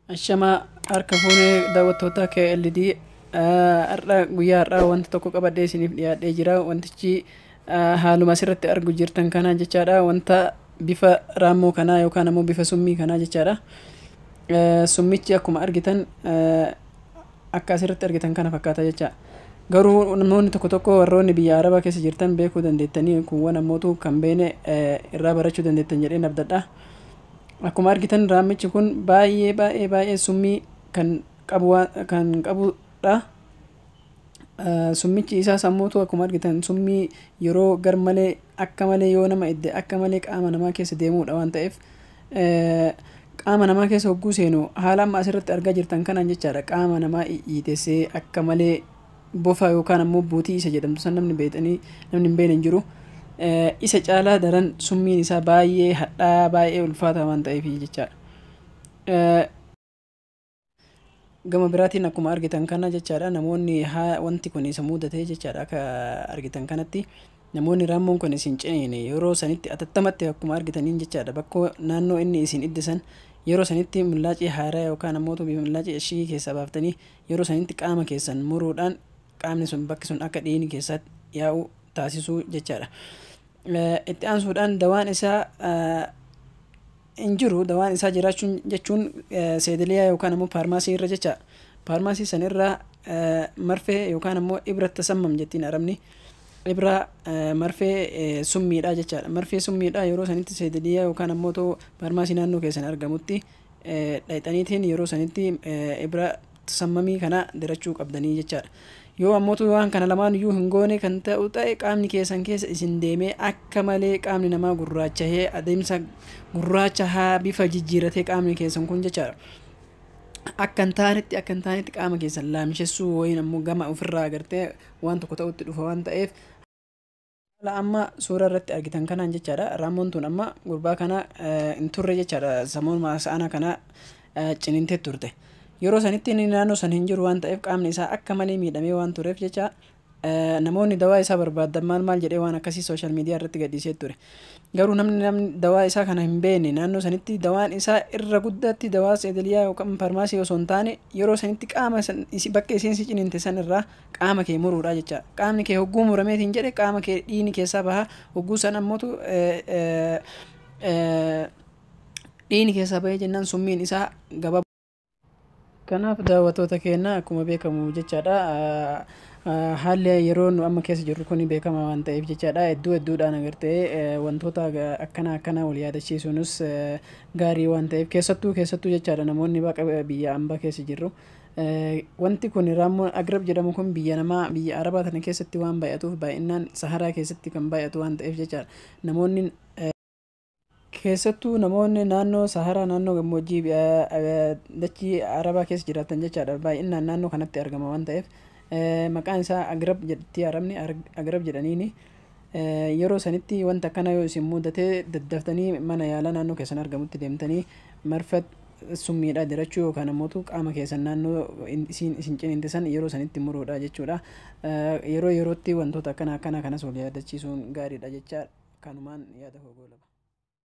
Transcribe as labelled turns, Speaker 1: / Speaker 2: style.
Speaker 1: Ashama harka fuunee daawwattoota KLD har'a guyyaa har'aa wanta tokko qabadhee isiniif dhiyaadhee jira. Wantichi haaluma asirratti argu jirtan kana jechaadha. Wanta bifa raammoo kanaa yookaan ammoo bifa summii kanaa jechaadha. Summichi akkuma argitan akka asirratti argitan kana fakkaata jecha. Garuu namoonni tokko tokko warroonni biyya Arabaa keessa jirtan beekuu dandeettanii kun ammootu kan beene irraa barachuu dandeettan jedhee abdadha. Akkuma argitan raammichi kun baay'ee summii kan qabudha. Summichi isaa sammuutu akkuma argitan summii yeroo gar malee akka malee yoo nama idde akka malee qaama namaa keessa deemuudha waan ta'eef qaama namaa keessa hogguu seenu haala amma asirratti argaa jirtan kanaan jechaadha. Qaama namaa iitessee akka malee bofa yookaan ammoo buutii isa jedhamtu san namni hin beekne hin jiru. Isa caalaa daran summiin isaa baay'ee hadhaa baay'ee ulfaataa waan ta'eef jechaadha. Gama biraatiin akkuma argitan kana jechaadha namoonni wanti kun isa mudatee jechaadha akka argitan kanatti namoonni raammoon kun isin ciniine yeroo sanitti atattamatti akkuma argitaniin jechaadha bakka naannoo inni isin iddisan yeroo sanitti millaacii haaraa yookaan ammoo millaacii ashii keessaa baaftanii yeroo sanitti qaama keessan muruudhaan qaamni sun bakki sun akka dhiigni keessatti yaa'u taasisuu jechaadha. Itti aansuudhaan dawaan isaa hin jiru. Dawaan isaa jiraachuun jechuun seediliyaa yookaan ammoo faarmaasii irra jecha faarmaasii san irraa marfee yookaan ammoo ibra tasammam jettiin arabni ibra marfee summiidha jechaadha. Marfee summiidha yeroo sanitti seediliyaa yookaan ammoo faarmaasii naannoo keessan argamutti dhayxaniitiin yeroo sanitti ibra tasammamii kana dirachuu qabdanii jechaadha. Yoo ammootu waan kana lamaan iyyuu hin goone kan ta'u ta'e qaamni keessan keessa isin deemee akka malee qaamni namaa gurraachahee adeemsa gurraacha haa bifa jijjiiratee qaamni keessan kun jechaadha. Akka hin taanetti qaama keessan laamishessuu wayiin ammoo gama ofirraa agartee waan tokko ta'utti dhufa waan ta'eef haala amma suura irratti argitan kanaan jechaadha. Raammoon tun amma gurbaa kana hin turre jechaadha. Sammuu sa'ana kana ciniintee turte. Yeroo sanitti inni naannoo san hin jiru waan ta'eef qaamni isaa akka malee miidhamee waan tureef jecha namoonni dawaa isaa barbaadan maal jedhee waan akkasii sooshaal miidiyaa irratti gadhiisee ture. Garuu namni dawaa isaa kana hin beekne naannoo sanitti dawaan isaa irra guddaatti dawaa seediliyaa yookaan faarmaasii osoo hin taane yeroo sanitti qaama bakka isiin si ciniinte san irraa qaama kee muruudha jecha. Qaamni kee hogguu murameetiin jedhe qaama kee dhiigni keessaa baha hogguu san ammootu dhiigni keessaa bahee jennaan summiin isaa gaba. Kanaaf daawwattoota keenya akkuma beekamu jechaadha. Haalli yeroo nu amma keessa jirru kun beekama waan ta'eef jechaadha. Hedduudhaan agartee wantoota akkana wal yaadachiisuunis gaarii waan ta'eef keessattuu jechaadha namoonni biyya ambaa keessa jirru. Wanti kun raammoon agrab jedhamu kun biyya Arabaa tana keessatti waan baay'atuuf baay'inaan Saharaa keessatti kan baay'atu waan ta'eef jechaadha. Namoonni keessattuu namoonni naannoo Saharaa naannoo gammoojjii dachii Arabaa keessa jiraatan jechaadha baay'inaan naannoo kanatti argama waan ta'eef maqaan isaa agrab jedhatti arabni agrab jedhaniini yeroo sanitti wanta akkana yoo isin mudatee daddaftanii mana yaalaa naannoo keessan argamutti deemtanii marfa summiidha dirachuu yookaan ammoo qaama keessan naannoo isin ciniinte san yeroo sanitti muruudha jechuudha. Yerootti wantoota akkana kanas wal yaadachiisuun gaariidha jecha kanumaan yaada koo goolaba.